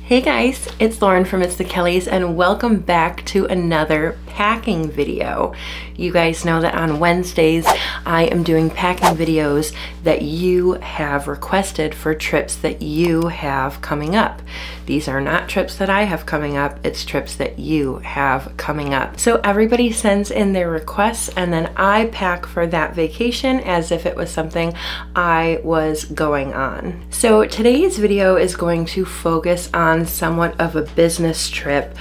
Hey guys, it's Lauren from It's the Kellys and welcome back to another packing video. You guys know that on Wednesdays I am doing packing videos that you have requested for trips that you have coming up. These are not trips that I have coming up, it's trips that you have coming up. So everybody sends in their requests and then I pack for that vacation as if it was something I was going on. So today's video is going to focus on somewhat of a business trip,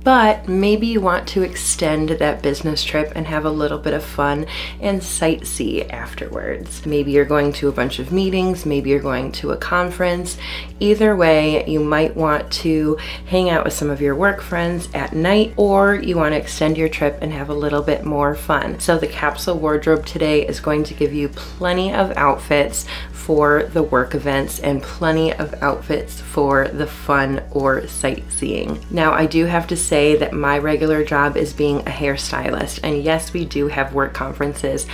but maybe you want to extend that business trip and have a little bit of fun and sightsee afterwards. Maybe you're going to a bunch of meetings, maybe you're going to a conference. Either way, you might want to hang out with some of your work friends at night, or you want to extend your trip and have a little bit more fun. So the capsule wardrobe today is going to give you plenty of outfits for the work events and plenty of outfits for the fun or sightseeing. Now, I do have to say that my regular job is being a hairstylist, and yes, we do have work conferences,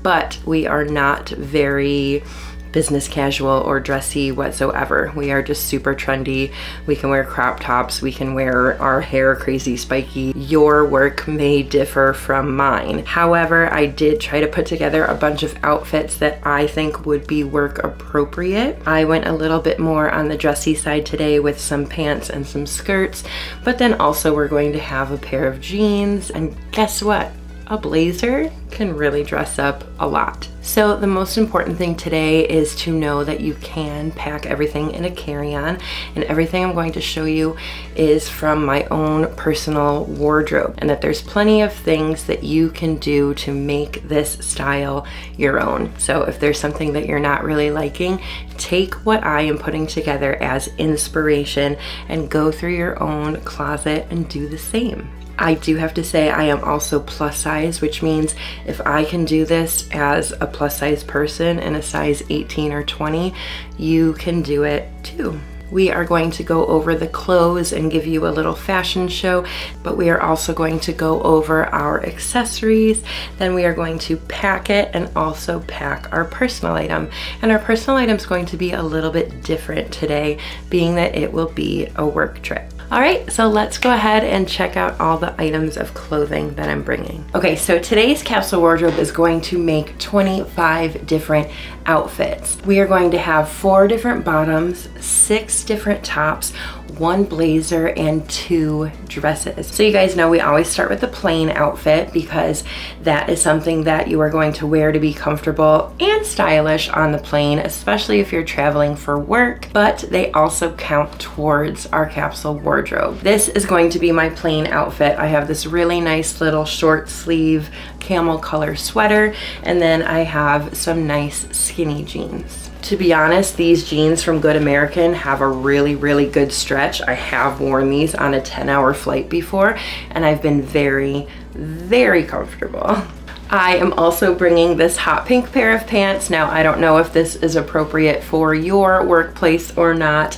but we are not very business casual or dressy whatsoever. We are just super trendy. We can wear crop tops, we can wear our hair crazy spiky. Your work may differ from mine. However, I did try to put together a bunch of outfits that I think would be work appropriate. I went a little bit more on the dressy side today with some pants and some skirts, but then also we're going to have a pair of jeans, and guess what? A blazer can really dress up a lot. So the most important thing today is to know that you can pack everything in a carry-on, and everything I'm going to show you is from my own personal wardrobe, and that there's plenty of things that you can do to make this style your own. So if there's something that you're not really liking, take what I am putting together as inspiration and go through your own closet and do the same. I do have to say I am also plus size, which means if I can do this as a plus size person in a size 18 or 20, you can do it too. We are going to go over the clothes and give you a little fashion show, but we are also going to go over our accessories. Then we are going to pack it and also pack our personal item. And our personal item is going to be a little bit different today, being that it will be a work trip. All right, so let's go ahead and check out all the items of clothing that I'm bringing. Okay, so today's capsule wardrobe is going to make 25 different outfits. We are going to have 4 different bottoms, 6 different tops, 1 blazer, and 2 dresses. So you guys know we always start with the plain outfit because that is something that you are going to wear to be comfortable and stylish on the plane, especially if you're traveling for work, but they also count towards our capsule wardrobe. This is going to be my plain outfit. I have this really nice little short sleeve camel color sweater, and then I have some nice skinny jeans. To be honest, these jeans from Good American have a really good stretch. I have worn these on a 10-hour flight before, and I've been very comfortable. I am also bringing this hot pink pair of pants. Now, I don't know if this is appropriate for your workplace or not,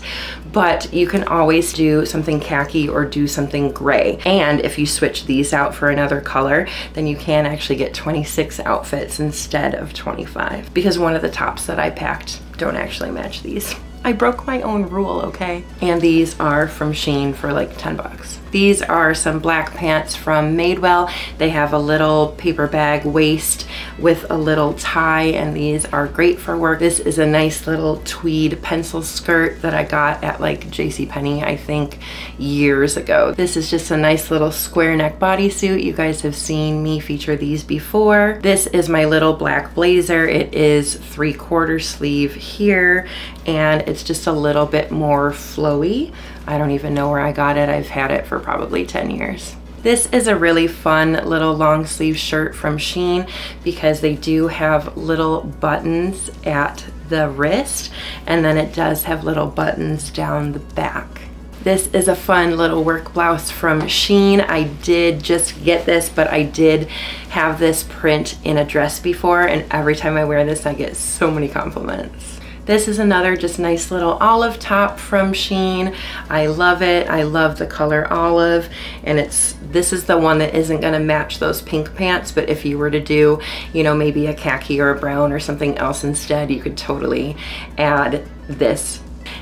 but you can always do something khaki or do something gray. And if you switch these out for another color, then you can actually get 26 outfits instead of 25, because one of the tops that I packed don't actually match these. I broke my own rule, okay? And these are from Shein for like 10 bucks. These are some black pants from Madewell. They have a little paper bag waist with a little tie, and these are great for work. This is a nice little tweed pencil skirt that I got at like JCPenney, I think, years ago. This is just a nice little square neck bodysuit. You guys have seen me feature these before. This is my little black blazer. It is 3/4 sleeve here, and it's just a little bit more flowy. I don't even know where I got it. I've had it for probably 10 years. This is a really fun little long sleeve shirt from Shein because they do have little buttons at the wrist, and then it does have little buttons down the back. This is a fun little work blouse from Shein. I did just get this, but I did have this print in a dress before, and every time I wear this, I get so many compliments. This is another just nice little olive top from Shein. I love it. I love the color olive, and this is the one that isn't gonna match those pink pants, but if you were to do, you know, maybe a khaki or a brown or something else instead, you could totally add this.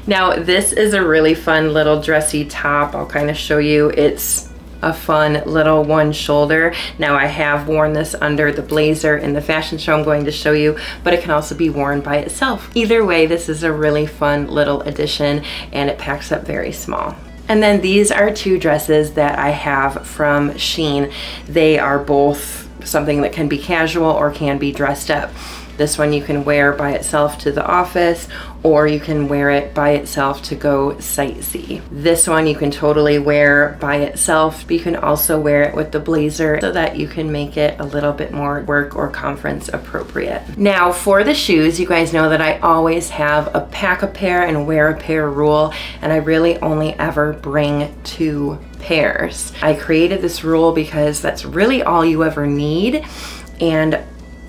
Now this is a really fun little dressy top. I'll kind of show you. It's a fun little one shoulder. Now I have worn this under the blazer in the fashion show I'm going to show you, but it can also be worn by itself. Either way, this is a really fun little addition and it packs up very small. And then these are two dresses that I have from Shein. They are both something that can be casual or can be dressed up. This one you can wear by itself to the office, or you can wear it by itself to go sightsee. This one you can totally wear by itself, but you can also wear it with the blazer so that you can make it a little bit more work or conference appropriate. Now for the shoes, you guys know that I always have a pack a pair and wear a pair rule, and I really only ever bring 2 pairs. I created this rule because that's really all you ever need, and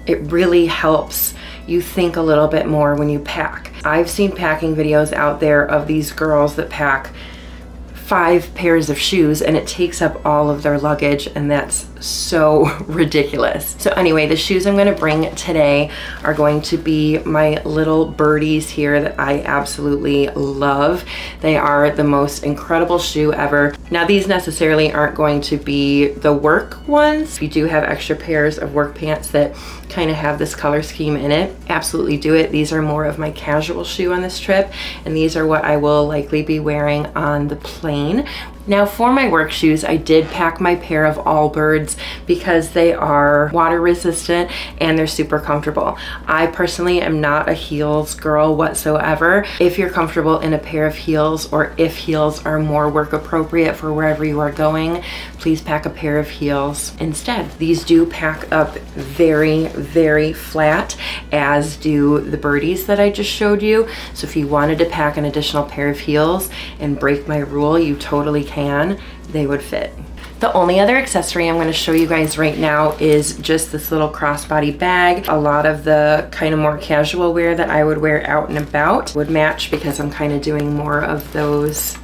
it really helps you think a little bit more when you pack. I've seen packing videos out there of these girls that pack 5 pairs of shoes and it takes up all of their luggage, and that's so ridiculous. So anyway, the shoes I'm gonna bring today are going to be my little birdies here that I absolutely love. They are the most incredible shoe ever. Now these necessarily aren't going to be the work ones. If you do have extra pairs of work pants that kind of have this color scheme in it, absolutely do it. These are more of my casual shoe on this trip, and these are what I will likely be wearing on the plane. Now for my work shoes, I did pack my pair of Allbirds because they are water resistant and they're super comfortable. I personally am not a heels girl whatsoever. If you're comfortable in a pair of heels, or if heels are more work appropriate for wherever you are going, please pack a pair of heels instead. These do pack up very, very flat, as do the birdies that I just showed you. So if you wanted to pack an additional pair of heels and break my rule, you totally can. They would fit. The only other accessory I'm going to show you guys right now is just this little crossbody bag. A lot of the kind of more casual wear that I would wear out and about would match, because I'm kind of doing more of those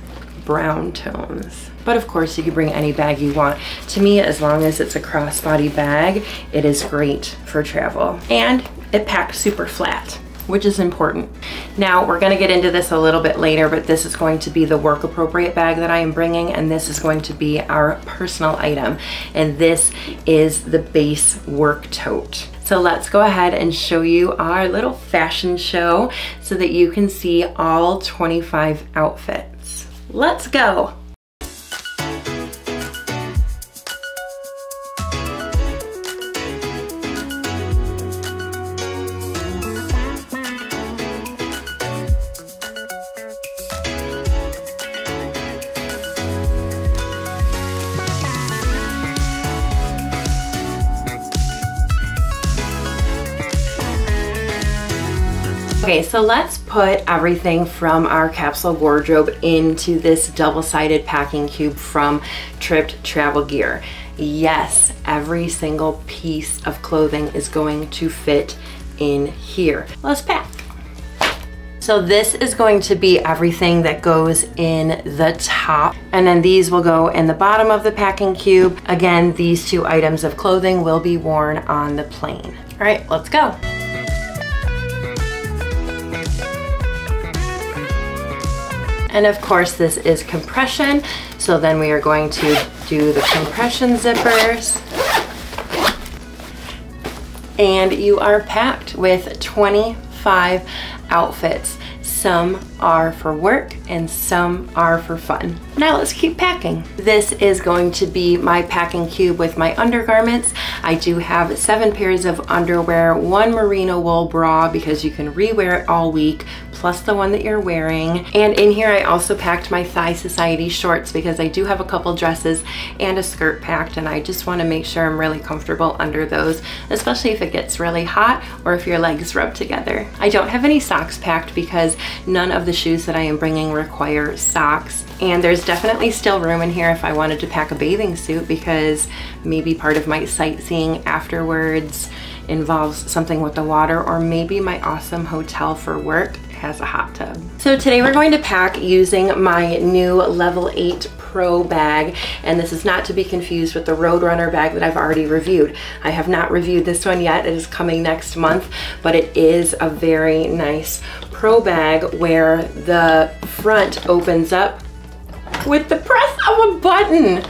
brown tones. But of course you can bring any bag you want. To me, as long as it's a crossbody bag, it is great for travel. And it packs super flat, which is important. Now we're gonna get into this a little bit later, but this is going to be the work appropriate bag that I am bringing, and this is going to be our personal item. And this is the base work tote. So let's go ahead and show you our little fashion show so that you can see all 25 outfits. Let's go. Okay, so let's put everything from our capsule wardrobe into this double-sided packing cube from Tripped Travel Gear. Yes, every single piece of clothing is going to fit in here. Let's pack. So this is going to be everything that goes in the top, and then these will go in the bottom of the packing cube. Again, these 2 items of clothing will be worn on the plane. All right, let's go. And of course this is compression, so then we are going to do the compression zippers. And you are packed with 25 outfits. Some are for work and some are for fun. Now let's keep packing. This is going to be my packing cube with my undergarments. I do have 7 pairs of underwear, 1 merino wool bra because you can rewear it all week, plus the one that you're wearing. And in here I also packed my Thigh Society shorts because I do have a couple dresses and a skirt packed, and I just want to make sure I'm really comfortable under those, especially if it gets really hot or if your legs rub together. I don't have any socks packed because none of the shoes that I am bringing require socks. And there's definitely still room in here if I wanted to pack a bathing suit, because maybe part of my sightseeing afterwards involves something with the water, or maybe my awesome hotel for work has a hot tub. So today we're going to pack using my new level 8 Pro bag, and this is not to be confused with the Roadrunner bag that I've already reviewed. I have not reviewed this one yet. It is coming next month, but it is a very nice Pro bag where the front opens up with the press of a button.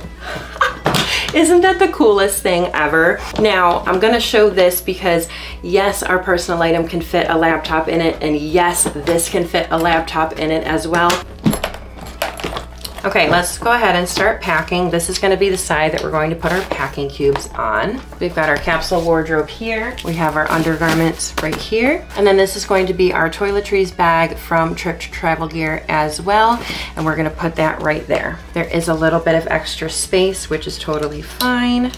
Isn't that the coolest thing ever? Now, I'm gonna show this because yes, our personal item can fit a laptop in it, and yes, this can fit a laptop in it as well. Okay, let's go ahead and start packing. This is gonna be the side that we're going to put our packing cubes on. We've got our capsule wardrobe here. We have our undergarments right here. And then this is going to be our toiletries bag from Trip to Travel Gear as well. And we're gonna put that right there. There is a little bit of extra space, which is totally fine.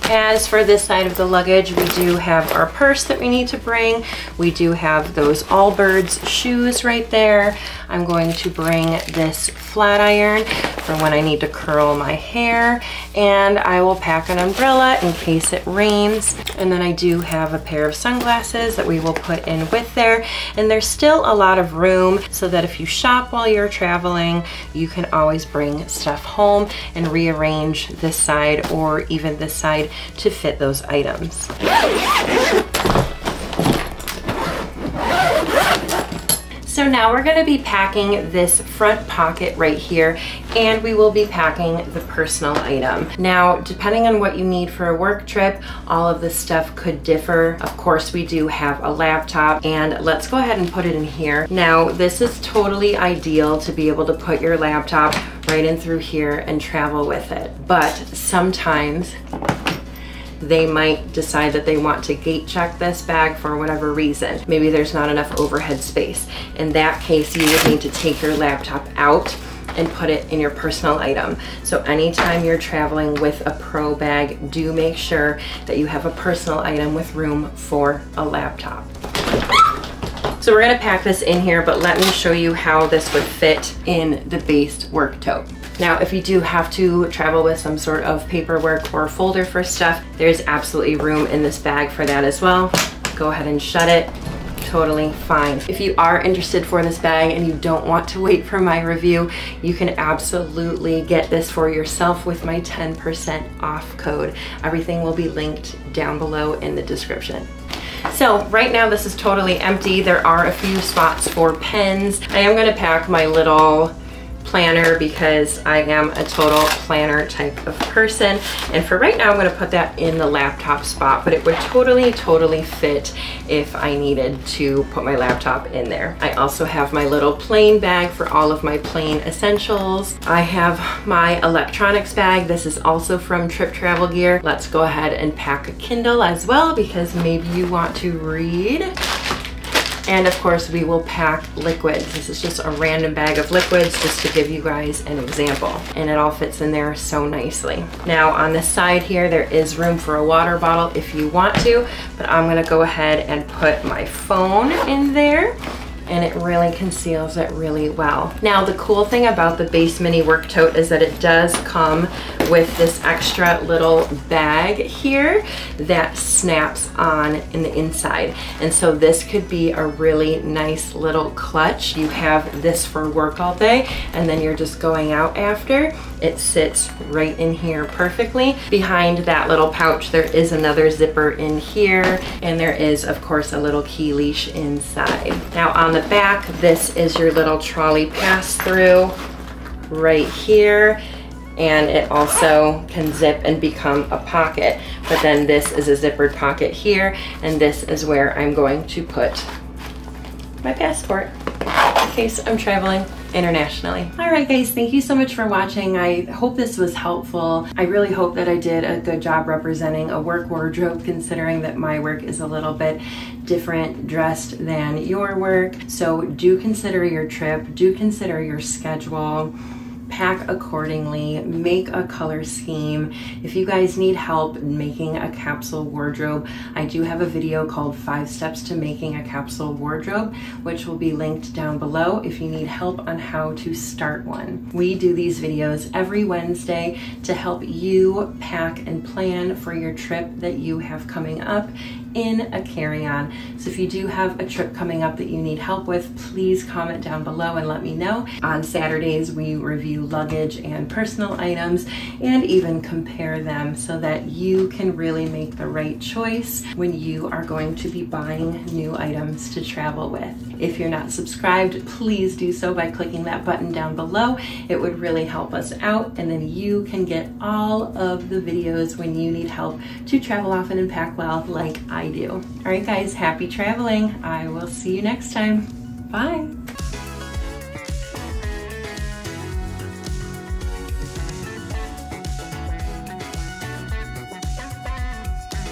As for this side of the luggage, we do have our purse that we need to bring. We do have those Allbirds shoes right there. I'm going to bring this flat iron for when I need to curl my hair, and I will pack an umbrella in case it rains. And then I do have a pair of sunglasses that we will put in with there. And there's still a lot of room so that if you shop while you're traveling, you can always bring stuff home and rearrange this side or even this side to fit those items. So now we're going to be packing this front pocket right here, and we will be packing the personal item. Now, depending on what you need for a work trip, all of this stuff could differ. Of course, we do have a laptop, and let's go ahead and put it in here. Now, this is totally ideal to be able to put your laptop right in through here and travel with it. But sometimes they might decide that they want to gate check this bag for whatever reason. Maybe there's not enough overhead space. In that case, you would need to take your laptop out and put it in your personal item. So anytime you're traveling with a Pro bag, do make sure that you have a personal item with room for a laptop. So we're gonna pack this in here, but let me show you how this would fit in the base work tote. Now, if you do have to travel with some sort of paperwork or folder for stuff, there's absolutely room in this bag for that as well. Go ahead and shut it. Totally fine. If you are interested for this bag and you don't want to wait for my review, you can absolutely get this for yourself with my 10% off code. Everything will be linked down below in the description. So right now this is totally empty. There are a few spots for pens. I am going to pack my little planner because I am a total planner type of person, and for right now I'm going to put that in the laptop spot, but it would totally fit if I needed to put my laptop in there. I also have my little plane bag for all of my plane essentials. I have my electronics bag. This is also from Trip Travel Gear. Let's go ahead and pack a Kindle as well because maybe you want to read. And of course, we will pack liquids. This is just a random bag of liquids just to give you guys an example. And it all fits in there so nicely. Now on this side here, there is room for a water bottle if you want to, but I'm gonna go ahead and put my phone in there, and it really conceals it really well. Now, the cool thing about the base mini work tote is that it does come with this extra little bag here that snaps on in the inside. And so this could be a really nice little clutch. You have this for work all day, and then you're just going out after. It sits right in here perfectly. Behind that little pouch, there is another zipper in here, and there is, of course, a little key leash inside. Now on the back, this is your little trolley pass-through right here, and it also can zip and become a pocket. But then this is a zippered pocket here, and this is where I'm going to put my passport in case I'm traveling internationally. All right guys, thank you so much for watching. I hope this was helpful. I really hope that I did a good job representing a work wardrobe, considering that my work is a little bit different dressed than your work. So do consider your trip, do consider your schedule, pack accordingly, make a color scheme. If you guys need help making a capsule wardrobe, I do have a video called 5 Steps to Making a Capsule Wardrobe, which will be linked down below if you need help on how to start one. We do these videos every Wednesday to help you pack and plan for your trip that you have coming up in a carry-on. So if you do have a trip coming up that you need help with, please comment down below and let me know. On Saturdays, we review luggage and personal items and even compare them so that you can really make the right choice when you are going to be buying new items to travel with. If you're not subscribed, please do so by clicking that button down below. It would really help us out, and then you can get all of the videos when you need help to travel often and pack well like I do. All right guys, happy traveling. I will see you next time. Bye.